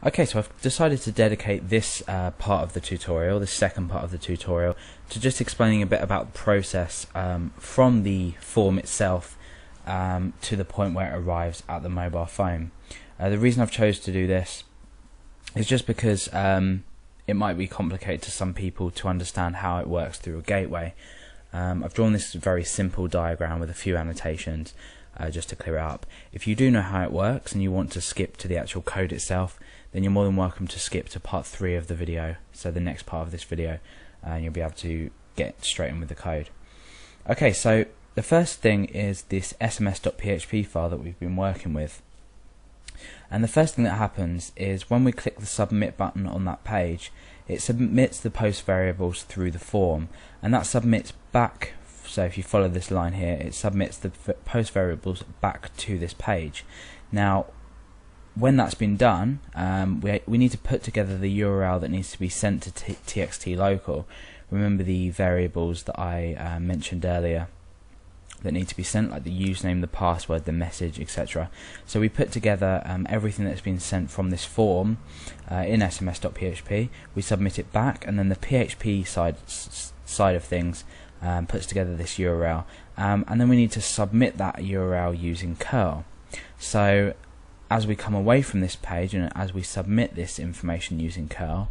Okay, so I've decided to dedicate this part of the tutorial, this second part of the tutorial, to just explaining a bit about the process from the form itself to the point where it arrives at the mobile phone. The reason I've chose to do this is just because it might be complicated to some people to understand how it works through a gateway. I've drawn this very simple diagram with a few annotations just to clear it up. If you do know how it works and you want to skip to the actual code itself, then you're more than welcome to skip to part 3 of the video, so the next part of this video, and you'll be able to get straight in with the code. Okay, so the first thing is this sms.php file that we've been working with. And the first thing that happens is when we click the submit button on that page, it submits the post variables through the form, and that submits back. So if you follow this line here, it submits the post variables back to this page. Now when that's been done, we need to put together the URL that needs to be sent to txt local. Remember the variables that I mentioned earlier that need to be sent, like the username, the password, the message, etc. So we put together everything that's been sent from this form in sms.php. We submit it back, and then the PHP side of things puts together this URL, and then we need to submit that URL using curl. So as we come away from this page and as we submit this information using curl,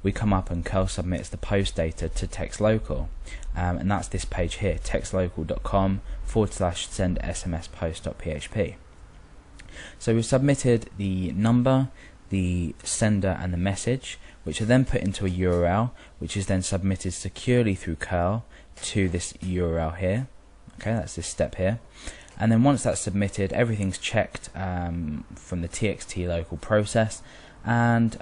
we come up and curl submits the post data to text local, and that's this page here, textlocal.com/send SMS post.php. So we've submitted the number, the sender and the message, which are then put into a URL, which is then submitted securely through curl to this URL here. Okay, that's this step here. And then once that's submitted, everything's checked from the txt local process, and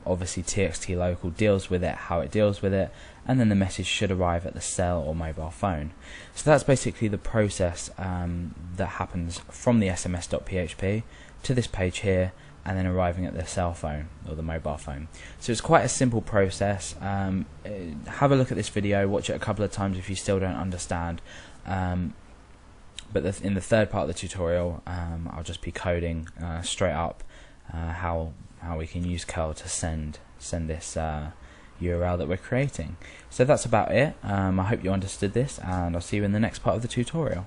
obviously txt local deals with it, how it deals with it, and then the message should arrive at the cell or mobile phone. So that's basically the process that happens from the sms.php to this page here, and then arriving at the cell phone or the mobile phone. So it's quite a simple process. Have a look at this video, watch it a couple of times if you still don't understand. But in the third part of the tutorial, I'll just be coding straight up how we can use curl to send this URL that we're creating. So that's about it. I hope you understood this, and I'll see you in the next part of the tutorial.